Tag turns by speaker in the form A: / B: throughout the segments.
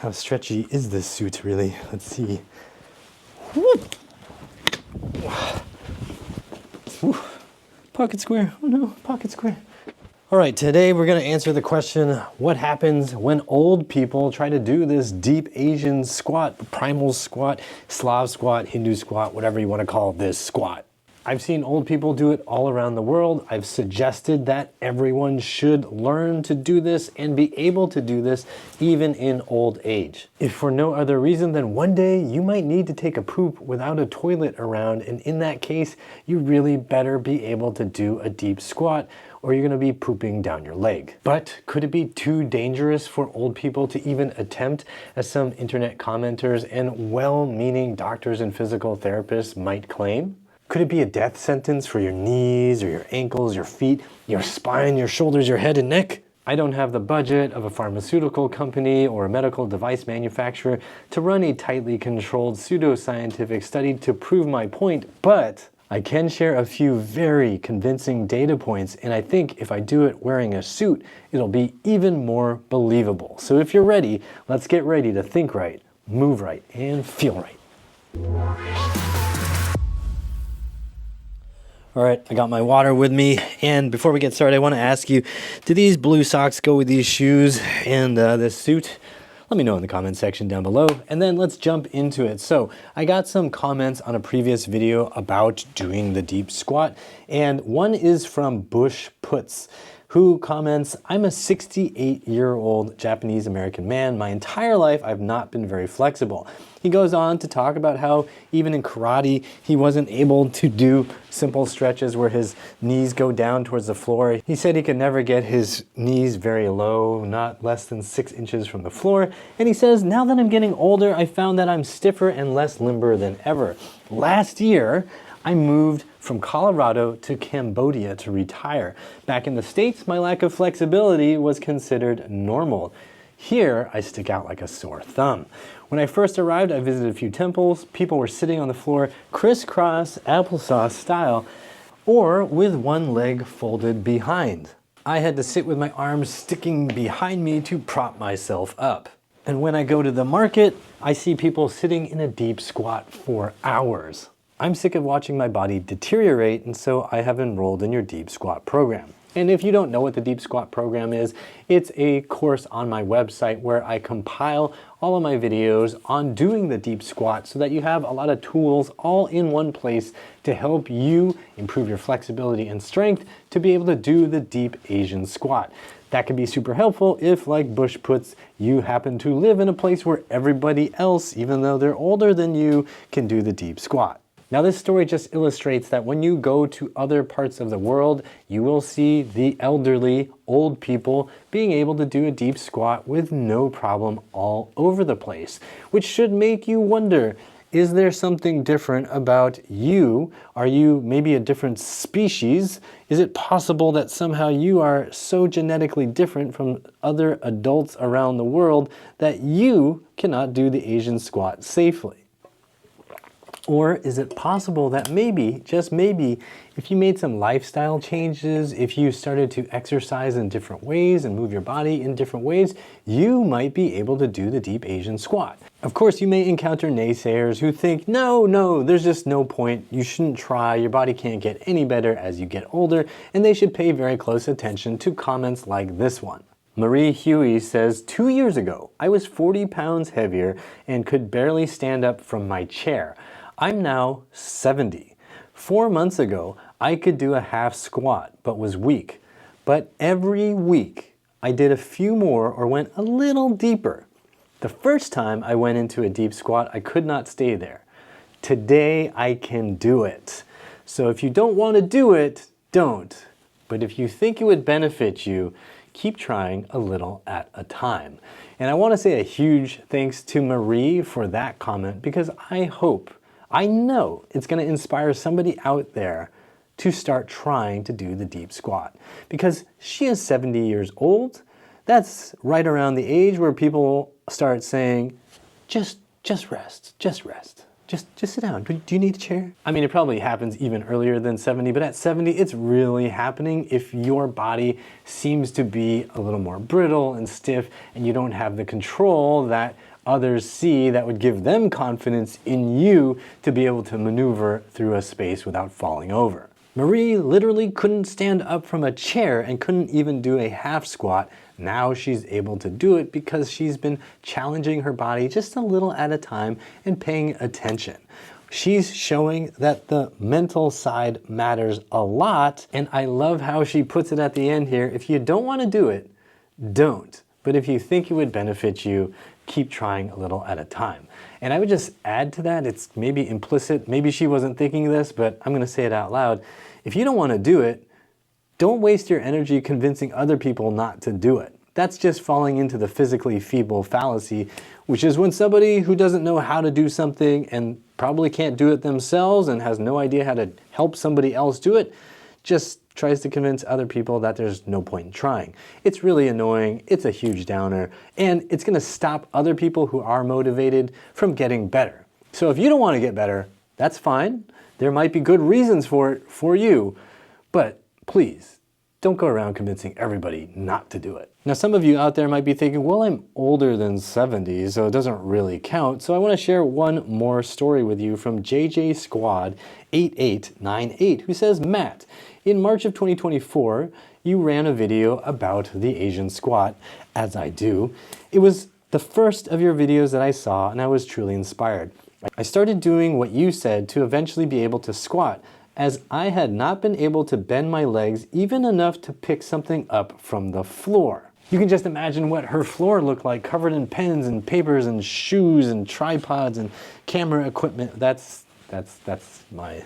A: How stretchy is this suit really? Let's see. Whoop. Whew. Pocket square. Oh no, pocket square. All right, today we're gonna answer the question, what happens when old people try to do this deep Asian squat, primal squat, Slav squat, Hindu squat, whatever you wanna call this squat. I've seen old people do it all around the world. I've suggested that everyone should learn to do this and be able to do this even in old age. If for no other reason than one day you might need to take a poop without a toilet around, and in that case, you really better be able to do a deep squat or you're gonna be pooping down your leg. But could it be too dangerous for old people to even attempt, as some internet commenters and well-meaning doctors and physical therapists might claim? Could it be a death sentence for your knees or your ankles, your feet, your spine, your shoulders, your head and neck? I don't have the budget of a pharmaceutical company or a medical device manufacturer to run a tightly controlled pseudoscientific study to prove my point, but I can share a few very convincing data points, and I think if I do it wearing a suit, it'll be even more believable. So if you're ready, let's get ready to think right, move right, and feel right. All right, I got my water with me, and before we get started, I want to ask you, do these blue socks go with these shoes and this suit? Let me know in the comment section down below, and then let's jump into it. So I got some comments on a previous video about doing the deep squat, and one is from Bush Puts, who comments, I'm a 68-year-old Japanese American man. My entire life, I've not been very flexible. He goes on to talk about how even in karate, he wasn't able to do simple stretches where his knees go down towards the floor. He said he could never get his knees very low, not less than 6 inches from the floor. And he says, now that I'm getting older, I found that I'm stiffer and less limber than ever. Last year, I moved from Colorado to Cambodia to retire. Back in the States, my lack of flexibility was considered normal. Here, I stick out like a sore thumb. When I first arrived, I visited a few temples. People were sitting on the floor, crisscross applesauce style, or with one leg folded behind. I had to sit with my arms sticking behind me to prop myself up. And when I go to the market, I see people sitting in a deep squat for hours. I'm sick of watching my body deteriorate, and so I have enrolled in your deep squat program. And if you don't know what the deep squat program is, it's a course on my website where I compile all of my videos on doing the deep squat so that you have a lot of tools all in one place to help you improve your flexibility and strength to be able to do the deep Asian squat. That can be super helpful if, like Bush Puts, you happen to live in a place where everybody else, even though they're older than you, can do the deep squat. Now this story just illustrates that when you go to other parts of the world, you will see the elderly, old people being able to do a deep squat with no problem all over the place, which should make you wonder, is there something different about you? Are you maybe a different species? Is it possible that somehow you are so genetically different from other adults around the world that you cannot do the Asian squat safely? Or is it possible that maybe, just maybe, if you made some lifestyle changes, if you started to exercise in different ways and move your body in different ways, you might be able to do the deep Asian squat. Of course, you may encounter naysayers who think, no, there's just no point. You shouldn't try. Your body can't get any better as you get older, and they should pay very close attention to comments like this one. Marie Huey says, 2 years ago, I was 40 pounds heavier and could barely stand up from my chair. I'm now 70. 4 months ago, I could do a half squat, but was weak. But every week, I did a few more or went a little deeper. The first time I went into a deep squat, I could not stay there. Today, I can do it. So if you don't want to do it, don't. But if you think it would benefit you, keep trying a little at a time. And I want to say a huge thanks to Marie for that comment, because I know it's going to inspire somebody out there to start trying to do the deep squat. Because she is 70 years old, that's right around the age where people start saying, just rest, just sit down. Do you need a chair? I mean, it probably happens even earlier than 70, but at 70, it's really happening if your body seems to be a little more brittle and stiff and you don't have the control that others see that would give them confidence in you to be able to maneuver through a space without falling over. Marie literally couldn't stand up from a chair and couldn't even do a half squat. Now she's able to do it because she's been challenging her body just a little at a time and paying attention. She's showing that the mental side matters a lot, and I love how she puts it at the end here. If you don't want to do it, don't. But if you think it would benefit you, keep trying a little at a time. And I would just add to that, it's maybe implicit, maybe she wasn't thinking this, but I'm going to say it out loud. If you don't want to do it, don't waste your energy convincing other people not to do it. That's just falling into the physically feeble fallacy, which is when somebody who doesn't know how to do something and probably can't do it themselves and has no idea how to help somebody else do it, just tries to convince other people that there's no point in trying. It's really annoying, it's a huge downer, and it's going to stop other people who are motivated from getting better. So if you don't want to get better, that's fine. There might be good reasons for it for you, but please, don't go around convincing everybody not to do it. Now, some of you out there might be thinking, well, I'm older than 70, so it doesn't really count. So I want to share one more story with you from JJ Squad 8898, who says, Matt, in March of 2024, you ran a video about the Asian squat, as I do. It was the first of your videos that I saw, and I was truly inspired. I started doing what you said to eventually be able to squat, as I had not been able to bend my legs even enough to pick something up from the floor. You can just imagine what her floor looked like, covered in pens and papers and shoes and tripods and camera equipment. That's my,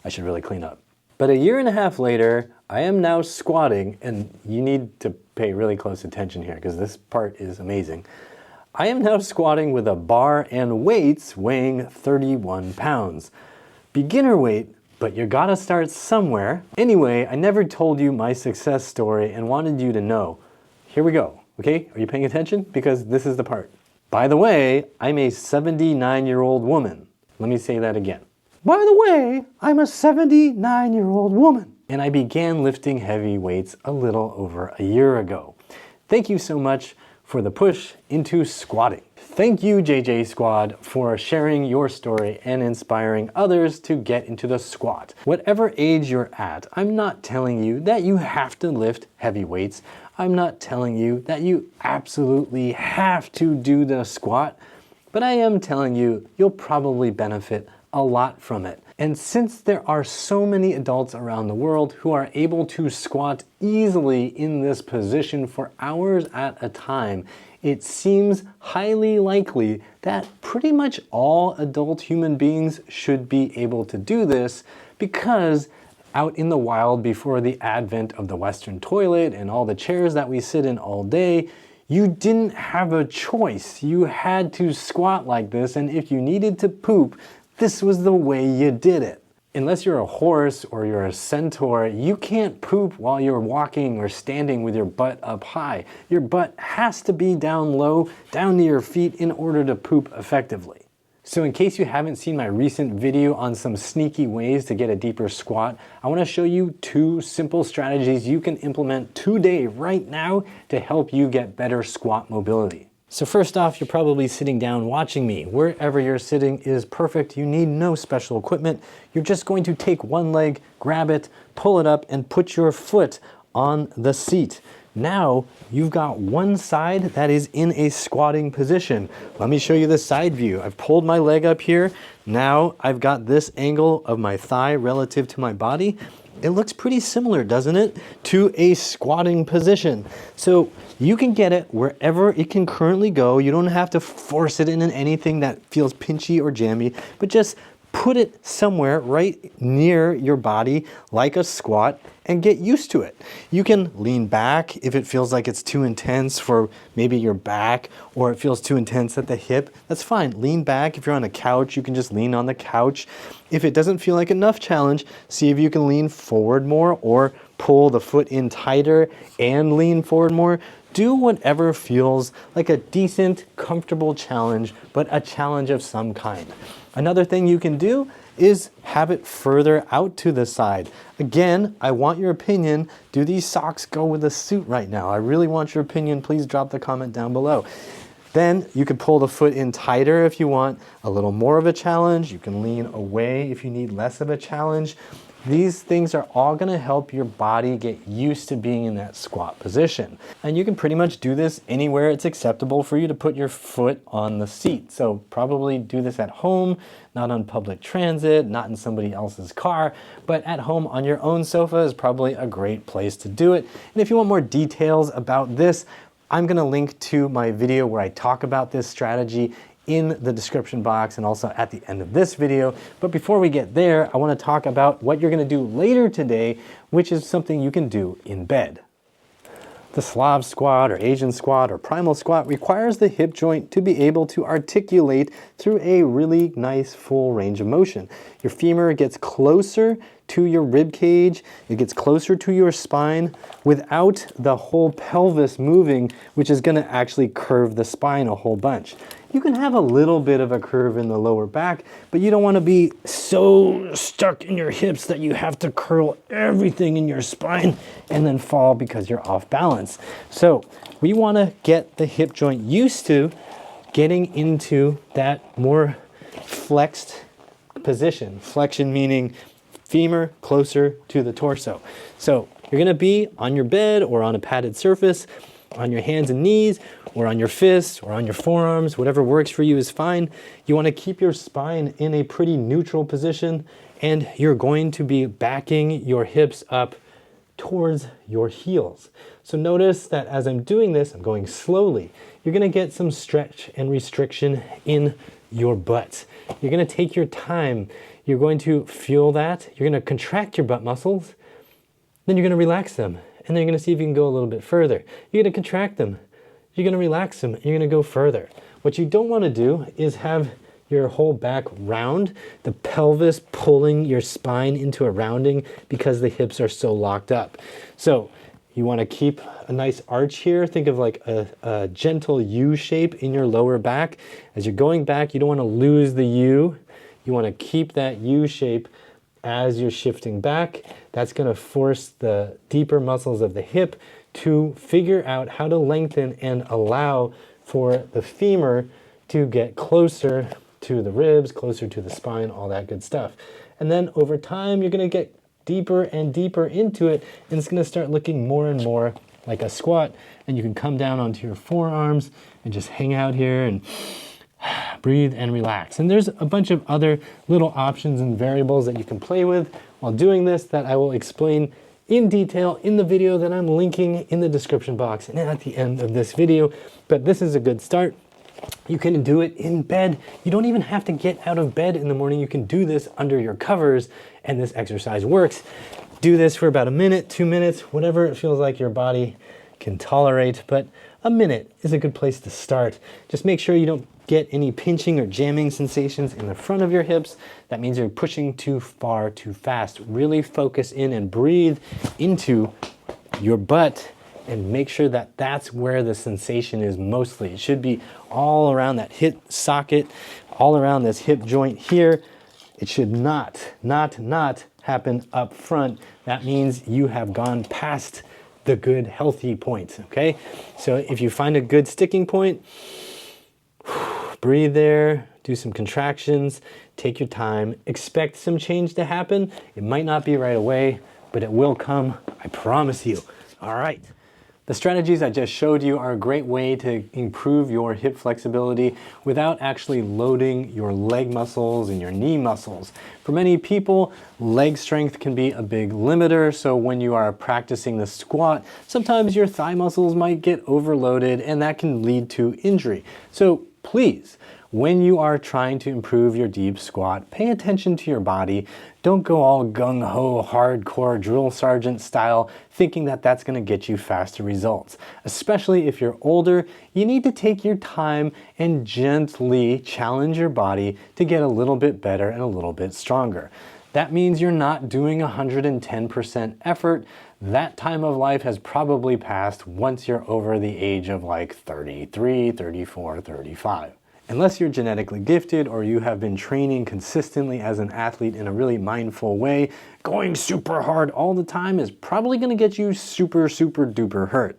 A: I should really clean up. But a year and a half later, I am now squatting, and you need to pay really close attention here because this part is amazing. I am now squatting with a bar and weights weighing 31 pounds. Beginner weight, but you gotta start somewhere. Anyway, I never told you my success story and wanted you to know. Here we go, okay? Are you paying attention? Because this is the part. By the way, I'm a 79-year-old woman. Let me say that again. By the way, I'm a 79-year-old woman. And I began lifting heavy weights a little over a year ago. Thank you so much for the push into squatting. Thank you, JJ Squad, for sharing your story and inspiring others to get into the squat. Whatever age you're at, I'm not telling you that you have to lift heavy weights. I'm not telling you that you absolutely have to do the squat, but I am telling you you'll probably benefit a lot from it. And since there are so many adults around the world who are able to squat easily in this position for hours at a time, it seems highly likely that pretty much all adult human beings should be able to do this, because out in the wild before the advent of the Western toilet and all the chairs that we sit in all day, you didn't have a choice. You had to squat like this, and if you needed to poop, this was the way you did it. Unless you're a horse or you're a centaur, you can't poop while you're walking or standing with your butt up high. Your butt has to be down low, down to your feet in order to poop effectively. So in case you haven't seen my recent video on some sneaky ways to get a deeper squat, I want to show you 2 simple strategies you can implement today, right now, to help you get better squat mobility. So first off, you're probably sitting down watching me. Wherever you're sitting is perfect. You need no special equipment. You're just going to take one leg, grab it, pull it up, and put your foot on the seat. Now you've got one side that is in a squatting position. Let me show you the side view. I've pulled my leg up here. Now I've got this angle of my thigh relative to my body. It looks pretty similar, doesn't it, to a squatting position. So you can get it wherever it can currently go. You don't have to force it in anything that feels pinchy or jammy, but just put it somewhere right near your body like a squat and get used to it. You can lean back if it feels like it's too intense for maybe your back, or it feels too intense at the hip. That's fine. Lean back. If you're on a couch, you can just lean on the couch. If it doesn't feel like enough challenge, see if you can lean forward more or pull the foot in tighter and lean forward more. Do whatever feels like a decent, comfortable challenge, but a challenge of some kind. Another thing you can do is have it further out to the side. Again, I want your opinion. Do these socks go with the suit right now? I really want your opinion. Please drop the comment down below. Then you can pull the foot in tighter if you want a little more of a challenge. You can lean away if you need less of a challenge. These things are all gonna help your body get used to being in that squat position. And you can pretty much do this anywhere it's acceptable for you to put your foot on the seat. So probably do this at home, not on public transit, not in somebody else's car, but at home on your own sofa is probably a great place to do it. And if you want more details about this, I'm gonna link to my video where I talk about this strategy in the description box and also at the end of this video. But before we get there, I want to talk about what you're going to do later today, which is something you can do in bed. The Slav squat or Asian squat or primal squat requires the hip joint to be able to articulate through a really nice full range of motion. Your femur gets closer to your rib cage, it gets closer to your spine without the whole pelvis moving, which is going to actually curve the spine a whole bunch. You can have a little bit of a curve in the lower back, but you don't want to be so stuck in your hips that you have to curl everything in your spine and then fall because you're off balance. So we want to get the hip joint used to getting into that more flexed position. Flexion meaning femur closer to the torso. So you're going to be on your bed or on a padded surface, on your hands and knees, or on your fists, or on your forearms, whatever works for you is fine. You want to keep your spine in a pretty neutral position, and you're going to be backing your hips up towards your heels. So notice that as I'm doing this, I'm going slowly. You're going to get some stretch and restriction in your butt. You're going to take your time. You're going to feel that. You're going to contract your butt muscles. Then you're going to relax them. And then you're going to see if you can go a little bit further. You're going to contract them. You're going to relax them. You're going to go further. What you don't want to do is have your whole back round, the pelvis pulling your spine into a rounding because the hips are so locked up. So you want to keep a nice arch here. Think of like a gentle U shape in your lower back. As you're going back, you don't want to lose the U. You want to keep that U shape as you're shifting back. That's going to force the deeper muscles of the hip to figure out how to lengthen and allow for the femur to get closer to the ribs, closer to the spine, all that good stuff. And then over time, you're going to get deeper and deeper into it, and it's going to start looking more and more like a squat. And you can come down onto your forearms and just hang out here and breathe and relax. And there's a bunch of other little options and variables that you can play with while doing this that I will explain in detail in the video that I'm linking in the description box and at the end of this video. But this is a good start. You can do it in bed. You don't even have to get out of bed in the morning. You can do this under your covers, and this exercise works. Do this for about a minute, 2 minutes, whatever it feels like your body can tolerate, but a minute is a good place to start. Just make sure you don't get any pinching or jamming sensations in the front of your hips. That means you're pushing too far, too fast. Really focus in and breathe into your butt and make sure that that's where the sensation is mostly. It should be all around that hip socket, all around this hip joint here. It should not happen up front. That means you have gone past the good healthy point, okay? So if you find a good sticking point, breathe there, do some contractions, take your time, expect some change to happen. It might not be right away, but it will come, I promise you. All right. The strategies I just showed you are a great way to improve your hip flexibility without actually loading your leg muscles and your knee muscles. For many people, leg strength can be a big limiter, so when you are practicing the squat, sometimes your thigh muscles might get overloaded and that can lead to injury. So please, when you are trying to improve your deep squat, pay attention to your body. Don't go all gung-ho, hardcore drill sergeant style, thinking that that's going to get you faster results. Especially if you're older, you need to take your time and gently challenge your body to get a little bit better and a little bit stronger. That means you're not doing 110% effort. That time of life has probably passed once you're over the age of like 33, 34, 35. Unless you're genetically gifted or you have been training consistently as an athlete in a really mindful way, going super hard all the time is probably going to get you super duper hurt.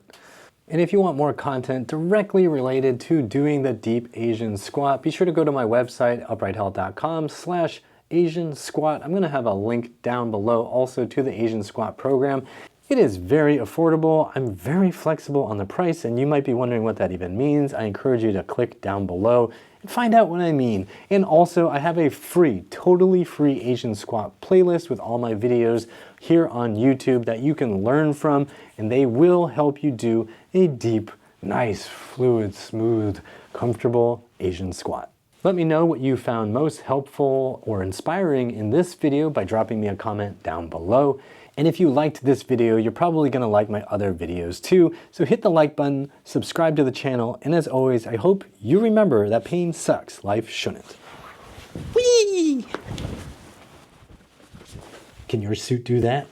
A: And if you want more content directly related to doing the deep Asian squat, be sure to go to my website, uprighthealth.com/Asian squat. I'm gonna have a link down below also to the Asian squat program. It is very affordable. I'm very flexible on the price, and you might be wondering what that even means. I encourage you to click down below and find out what I mean. And also, I have a free, totally free Asian squat playlist with all my videos here on YouTube that you can learn from, and they will help you do a deep, nice, fluid, smooth, comfortable Asian squat. Let me know what you found most helpful or inspiring in this video by dropping me a comment down below. And if you liked this video, you're probably gonna like my other videos too. So hit the like button, subscribe to the channel, and as always, I hope you remember that pain sucks, life shouldn't. Whee! Can your suit do that?